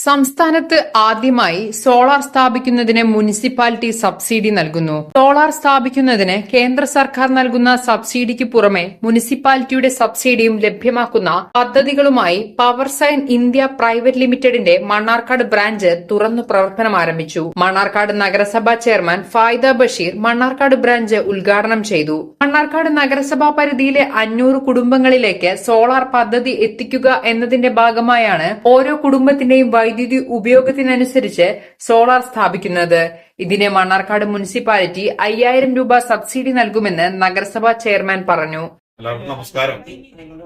സംസ്ഥാനത്ത് ആദ്യമായി സോളാർ സ്ഥാപിക്കുന്നതിന് മുനിസിപ്പാലിറ്റി സബ്സിഡി നൽകുന്നു. സോളാർ സ്ഥാപിക്കുന്നതിന് കേന്ദ്ര സർക്കാർ നൽകുന്ന സബ്സിഡിക്ക് പുറമെ മുനിസിപ്പാലിറ്റിയുടെ സബ്സിഡിയും ലഭ്യമാക്കുന്ന പദ്ധതികളുമായി പവർസൈൻ ഇന്ത്യ പ്രൈവറ്റ് ലിമിറ്റഡിന്റെ മണ്ണാർക്കാട് ബ്രാഞ്ച് തുറന്നു പ്രവർത്തനം ആരംഭിച്ചു. മണ്ണാർക്കാട് നഗരസഭാ ചെയർമാൻ ഫായിദ ബഷീർ മണ്ണാർക്കാട് ബ്രാഞ്ച് ഉദ്ഘാടനം ചെയ്തു. മണ്ണാർക്കാട് നഗരസഭാ പരിധിയിലെ 500 കുടുംബങ്ങളിലേക്ക് സോളാർ പദ്ധതി എത്തിക്കുക എന്നതിന്റെ ഭാഗമായാണ് ഓരോ കുടുംബത്തിന്റെയും വൈദ്യുതി ഉപയോഗത്തിനനുസരിച്ച് സോളാർ സ്ഥാപിക്കുന്നത്. ഇതിന് മണ്ണാർക്കാട് മുനിസിപ്പാലിറ്റി 5000 രൂപ സബ്സിഡി നൽകുമെന്ന് നഗരസഭാ ചെയർമാൻ പറഞ്ഞു. എല്ലാവർക്കും നമസ്കാരം.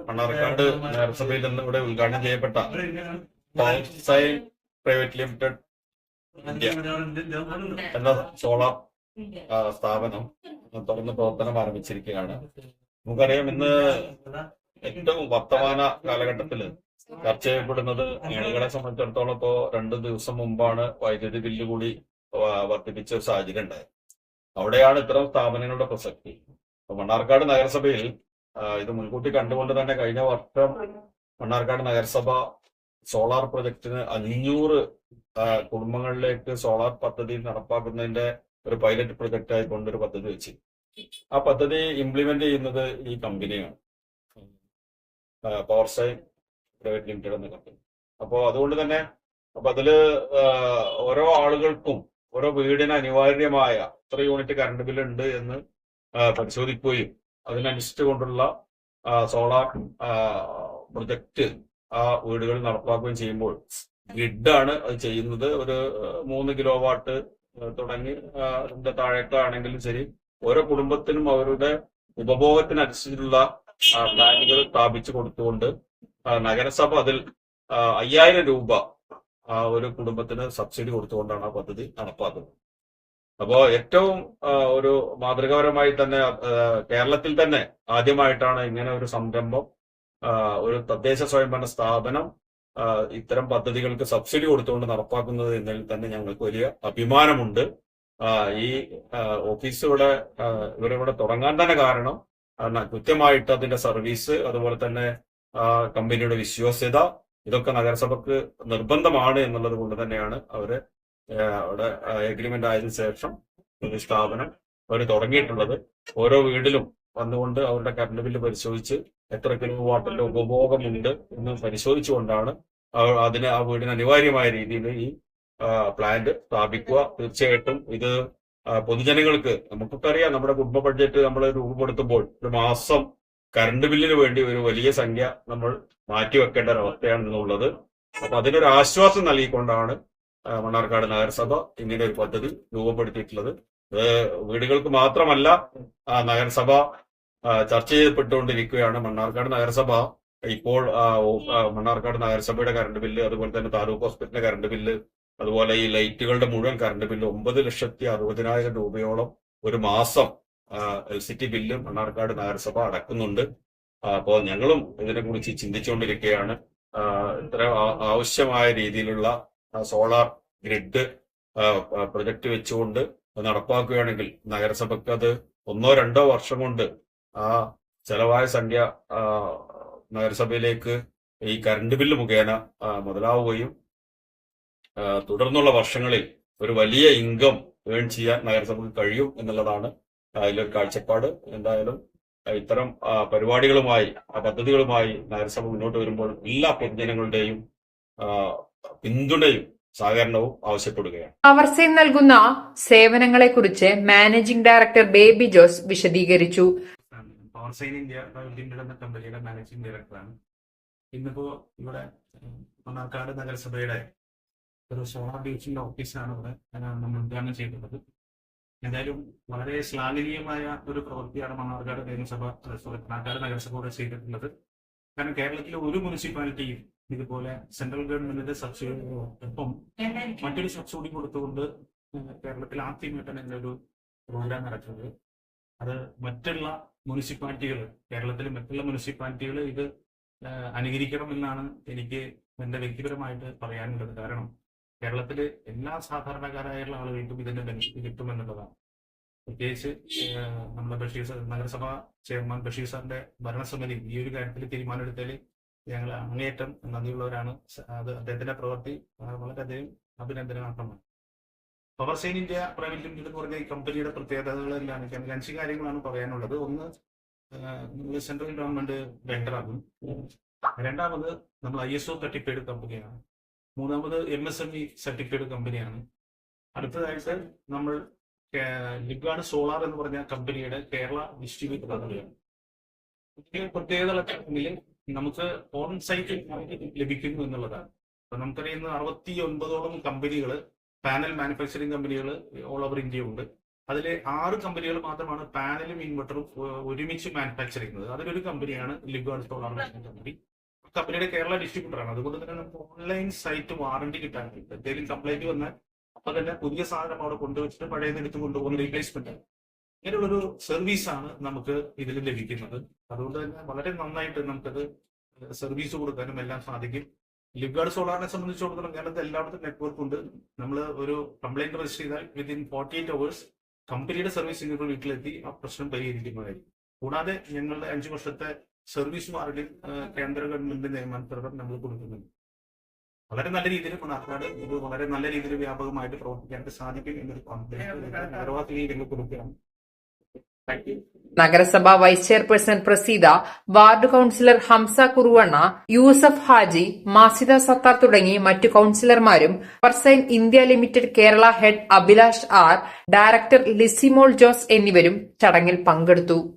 മണ്ണാർക്കാട് നഗരസഭയിൽ നിന്ന് ഇവിടെ ഉദ്ഘാടനം ചെയ്യപ്പെട്ട പവർസൈൻ പ്രൈവറ്റ് ലിമിറ്റഡ് എന്ന സോളാർ സ്ഥാപനം തുറന്ന് പ്രവർത്തനം ആരംഭിച്ചിരിക്കുകയാണ്. നമുക്കറിയാം, ഇന്ന് ഏറ്റവും വർത്തമാന കാലഘട്ടത്തിൽ ചർച്ച ചെയ്യപ്പെടുന്നത് ആളുകളെ സംബന്ധിച്ചിടത്തോളം ഇപ്പോ 2 ദിവസം മുമ്പാണ് വൈദ്യുതി ബില്ല് കൂടി വർദ്ധിപ്പിച്ച ഒരു സാഹചര്യം ഉണ്ടായത്. അവിടെയാണ് ഇത്തരം സ്ഥാപനങ്ങളുടെ പ്രസക്തി. മണ്ണാർക്കാട് നഗരസഭയിൽ ഇത് മുൻകൂട്ടി കണ്ടുകൊണ്ട് തന്നെ കഴിഞ്ഞ വർഷം മണ്ണാർക്കാട് നഗരസഭ സോളാർ പ്രൊജക്ടിന് 500 കുടുംബങ്ങളിലേക്ക് സോളാർ പദ്ധതി നടപ്പാക്കുന്നതിന്റെ ഒരു പൈലറ്റ് പ്രൊജക്ട് ആയിക്കൊണ്ട് ഒരു പദ്ധതി വെച്ച് ആ പദ്ധതി ഇംപ്ലിമെന്റ് ചെയ്യുന്നത് ഈ കമ്പനിയാണ്, പവർസൈൻ പ്രൈവറ്റ് ലിമിറ്റഡ് എന്ന കമ്പനി. അപ്പോൾ അതുകൊണ്ട് തന്നെ അതില് ഓരോ ആളുകൾക്കും ഓരോ വീടിന് അനിവാര്യമായ എത്ര യൂണിറ്റ് കറണ്ട് ബില്ല് ഉണ്ട് എന്ന് പരിശോധിക്കുകയും അതിനനുസരിച്ചുകൊണ്ടുള്ള സോളാർ പ്രൊജക്ട് ആ വീടുകളിൽ നടപ്പാക്കുകയും ചെയ്യുമ്പോൾ ഗ്രിഡാണ് അത് ചെയ്യുന്നത്. ഒരു 3 കിലോ വാട്ട് തുടങ്ങി അതിന്റെ താഴേക്കാണെങ്കിലും ശരി, ഓരോ കുടുംബത്തിനും അവരുടെ ഉപഭോഗത്തിനനുസരിച്ചുള്ള പ്ലാനുകൾ സ്ഥാപിച്ചു കൊടുത്തുകൊണ്ട് നഗരസഭ അതിൽ 5000 രൂപ ഒരു കുടുംബത്തിന് സബ്സിഡി കൊടുത്തുകൊണ്ടാണ് ആ പദ്ധതി നടപ്പാക്കുന്നത്. അപ്പോ ഏറ്റവും ഒരു മാതൃകാപരമായി തന്നെ കേരളത്തിൽ തന്നെ ആദ്യമായിട്ടാണ് ഇങ്ങനെ ഒരു സംരംഭം, ഒരു തദ്ദേശ സ്വയംഭരണ സ്ഥാപനം ഇത്തരം പദ്ധതികൾക്ക് സബ്സിഡി കൊടുത്തുകൊണ്ട് നടപ്പാക്കുന്നത് എന്നതിൽ തന്നെ ഞങ്ങൾക്ക് വലിയ അഭിമാനമുണ്ട്. ഈ ഓഫീസ് ഇവരിവിടെ തുടങ്ങാൻ തന്നെ കാരണം കൃത്യമായിട്ട് അതിന്റെ സർവീസ്, അതുപോലെ തന്നെ കമ്പനിയുടെ വിശ്വാസ്യത, ഇതൊക്കെ നഗരസഭക്ക് നിർബന്ധമാണ് എന്നുള്ളത് കൊണ്ട് തന്നെയാണ് അവര് അവിടെ എഗ്രിമെന്റ് ആയതിനു ശേഷം ഒരു സ്ഥാപനം അവർ തുടങ്ങിയിട്ടുള്ളത്. ഓരോ വീട്ടിലും വന്നുകൊണ്ട് അവരുടെ കറണ്ട് ബില്ല് പരിശോധിച്ച് എത്ര കിലോ വാട്ടിന്റെ ഉപഭോഗമുണ്ട് എന്ന് പരിശോധിച്ചുകൊണ്ടാണ് അതിന് ആ വീടിന് അനിവാര്യമായ രീതിയിൽ ഈ പ്ലാന്റ് സ്ഥാപിക്കുക. തീർച്ചയായിട്ടും ഇത് പൊതുജനങ്ങൾക്ക്, നമുക്കൊക്കെ അറിയാം, നമ്മുടെ കുടുംബ ബഡ്ജറ്റ് നമ്മൾ രൂപപ്പെടുത്തുമ്പോൾ ഒരു മാസം കറണ്ട് ബില്ലിന് വേണ്ടി ഒരു വലിയ സംഖ്യ നമ്മൾ മാറ്റിവെക്കേണ്ട ഒരവസ്ഥയാണ് ഇന്നുള്ളത്. അപ്പൊ അതിനൊരു ആശ്വാസം നൽകിക്കൊണ്ടാണ് മണ്ണാർക്കാട് നഗരസഭ ഇങ്ങനെ ഒരു പദ്ധതി രൂപപ്പെടുത്തിയിട്ടുള്ളത്. വീടുകൾക്ക് മാത്രമല്ല, നഗരസഭ ചർച്ച ചെയ്യപ്പെട്ടുകൊണ്ടിരിക്കുകയാണ്. മണ്ണാർക്കാട് നഗരസഭ ഇപ്പോൾ മണ്ണാർക്കാട് നഗരസഭയുടെ കറണ്ട് ബില്ല്, അതുപോലെ തന്നെ താലൂക്ക് ഹോസ്പിറ്റലിന്റെ കറണ്ട് ബില്ല്, അതുപോലെ ഈ ലൈറ്റുകളുടെ മുഴുവൻ കറണ്ട് ബില്ല് 9,60,60,000 രൂപയോളം ഒരു മാസം LCT ബില്ല് മണ്ണാർക്കാട് നഗരസഭ അടക്കുന്നുണ്ട്. അപ്പോൾ ഞങ്ങളും ഇതിനെക്കുറിച്ച് ചിന്തിച്ചുകൊണ്ടിരിക്കുകയാണ്. ഇത്ര ആവശ്യമായ രീതിയിലുള്ള സോളാർ ഗ്രിഡ് പ്രൊജക്ട് വെച്ചുകൊണ്ട് നടപ്പാക്കുകയാണെങ്കിൽ നഗരസഭയ്ക്ക് അത് 1-2 വർഷം കൊണ്ട് ആ ചെലവായ സംഖ്യ നഗരസഭയിലേക്ക് ഈ കറണ്ട് ബില്ല് മുഖേന മുതലാവുകയും തുടർന്നുള്ള വർഷങ്ങളിൽ ഒരു വലിയ ഇൻകം ഏൺ ചെയ്യാൻ നഗരസഭയ്ക്ക് കഴിയും എന്നുള്ളതാണ് അതിലൊരു കാഴ്ചപ്പാട്. എന്തായാലും ഇത്തരം പരിപാടികളുമായി, പദ്ധതികളുമായി നഗരസഭ മുന്നോട്ട് വരുമ്പോൾ എല്ലാ പൊതുജനങ്ങളുടെയും പിന്തുണയും സഹകരണവും ആവശ്യപ്പെടുകയാണ്. പവർസൈൻ നൽകുന്ന സേവനങ്ങളെക്കുറിച്ച് മാനേജിംഗ് ഡയറക്ടർ ബേബി ജോസ് വിശദീകരിച്ചു. പവർസൈൻ ഇന്ത്യ പ്രൈവറ്റ് ലിമിറ്റഡ് എന്ന കമ്പനിയുടെ മാനേജിംഗ് ഡയറക്ടറാണ്. ഇന്നിപ്പോ ഇവിടെ മണ്ണാർക്കാട് നഗരസഭയുടെ ഒരു സോളാർ ഡിവിഷന്റെ ഓഫീസാണ് ഇവിടെ നമ്മൾ ഉദ്ഘാടനം ചെയ്തിട്ടുള്ളത്. എന്തായാലും വളരെ ശ്ലാഘനീയമായ ഒരു പ്രവൃത്തിയാണ് മണ്ണാർക്കാട് നഗരസഭ ഇവിടെ ചെയ്തിട്ടുള്ളത്. കാരണം കേരളത്തിലെ ഒരു മുനിസിപ്പാലിറ്റിയും ഇതുപോലെ സെൻട്രൽ ഗവൺമെന്റിന്റെ സബ്സിഡിയോടൊപ്പം മറ്റൊരു സബ്സിഡി കൊടുത്തുകൊണ്ട് കേരളത്തിൽ ആദ്യമായിട്ടാണ് ഇങ്ങനൊരു പ്രോഗ്രാം നടക്കുന്നത്. അത് മറ്റുള്ള മുനിസിപ്പാലിറ്റികൾ, കേരളത്തിലെ മറ്റുള്ള മുനിസിപ്പാലിറ്റികൾ ഇത് അനുകരിക്കണമെന്നാണ് എനിക്ക് എന്റെ വ്യക്തിപരമായിട്ട് പറയാനുള്ളത്. കാരണം കേരളത്തിലെ എല്ലാ സാധാരണക്കാരായുള്ള ആളുകൾക്കും ഇതിന്റെ ബെനിഫിറ്റ് കിട്ടുമെന്നുള്ളതാണ്. പ്രത്യേകിച്ച് നമ്മുടെ നഗരസഭാ ചെയർമാൻ ബഷീർ സാറിന്റെ ഭരണസമിതി ഈ ഒരു കാര്യത്തിൽ തീരുമാനമെടുത്തതിൽ ഞങ്ങൾ അങ്ങേയറ്റം നന്ദിയുള്ളവരാണ്. അത് അദ്ദേഹത്തിന്റെ പ്രവൃത്തി വളരെയധികം അഭിനന്ദനാർഹമാണ്. പവർസൈൻ ഇന്ത്യ പ്രൈവറ്റ് ലിമിറ്റഡ് എന്ന് പറഞ്ഞ ഈ കമ്പനിയുടെ പ്രത്യേകതകളെല്ലാം എനിക്ക് 5 കാര്യങ്ങളാണ് പറയാനുള്ളത്. ഒന്ന്, നമ്മൾ സെൻട്രൽ ഗവൺമെന്റ് വെണ്ടറാകും. രണ്ടാമത്, നമ്മൾ ISO സർട്ടിഫൈഡ് കമ്പനിയാണ്. മൂന്നാമത്, MSME സർട്ടിഫൈഡ് കമ്പനിയാണ്. അടുത്തതായിട്ട് നമ്മൾ ലിഗ്ഗാർഡ് സോളാർ എന്ന് പറഞ്ഞ കമ്പനിയുടെ കേരള ഡിസ്ട്രിബ്യൂട്ടർ കമ്പനിയാണ്. ഇതിന്റെ പ്രത്യേകതകളൊക്കെ നമുക്ക് ഓൺ സൈറ്റ് ലഭിക്കുന്നു എന്നുള്ളതാണ്. അപ്പൊ നമുക്കറിയുന്ന 69ഓളം കമ്പനികൾ, പാനൽ മാനുഫാക്ചറിങ് കമ്പനികൾ ഓൾ ഓവർ ഇന്ത്യ ഉണ്ട്. അതിലെ 6 കമ്പനികൾ മാത്രമാണ് പാനലും ഇൻവെർട്ടറും ഒരുമിച്ച് മാനുഫാക്ചർ ചെയ്യുന്നത്. അതിലൊരു കമ്പനിയാണ് ലിഗ്ഗാർഡ് സോളാർ കമ്പനി. കമ്പനിയുടെ കേരള ഡിസ്ട്രിബ്യൂട്ടറാണ്. അതുകൊണ്ട് തന്നെ നമുക്ക് ഓൺലൈൻ സൈറ്റ് വാറണ്ടി കിട്ടാനുണ്ട്. എന്തെങ്കിലും കംപ്ലൈന്റ് വന്നാൽ അപ്പൊ തന്നെ പുതിയ സാധനം അവിടെ കൊണ്ടുവച്ചിട്ട് പഴയത് എടുത്ത് കൊണ്ടുപോകുന്ന റീപ്ലേസ്മെന്റ്, ഇങ്ങനെയുള്ളൊരു സർവീസാണ് നമുക്ക് ഇതിൽ ലഭിക്കുന്നത്. അതുകൊണ്ട് തന്നെ വളരെ നന്നായിട്ട് നമുക്കത് സർവീസ് കൊടുക്കാനും എല്ലാം സാധിക്കും. ലിഗ്ഗാർഡ് സോളാറിനെ സംബന്ധിച്ചിടത്തോളം കേരളത്തിൽ എല്ലായിടത്തും നെറ്റ്വർക്ക് ഉണ്ട്. നമ്മൾ ഒരു കംപ്ലൈന്റ് രജിസ്റ്റർ ചെയ്താൽ വിത്തിൻ 48 hours കമ്പനിയുടെ സർവീസ് നിങ്ങളുടെ വീട്ടിലെത്തി ആ പ്രശ്നം പരിഹരിക്കുന്നതായിരിക്കും. കൂടാതെ ഞങ്ങളുടെ 5 വർഷത്തെ സർവീസ് വാറണ്ടി കേന്ദ്ര ഗവൺമെന്റ് നിയമാനുസൃതം നമ്മൾ കൊടുക്കുന്നുണ്ട്. വളരെ നല്ല രീതിയിൽ മണ്ണാർക്കാട് ഇത് വളരെ നല്ല രീതിയിൽ വ്യാപകമായിട്ട് പ്രവർത്തിക്കാനായിട്ട് സാധിക്കും എന്നൊരു കോൺഫിഡൻസ് നിരവധി കൊടുക്കുകയാണ്. Thank you. നഗരസഭ vice chairperson Praseetha, ward councillor Hamsa Kuruvanna, Yusuf Haji, Masida Sathar തുടങ്ങി മറ്റു കൌൺസിലർമാരും Powersine India limited Kerala head Abhilash R, director Lisimol Jose എന്നിവരും ചടങ്ങിൽ പങ്കെടുത്തു.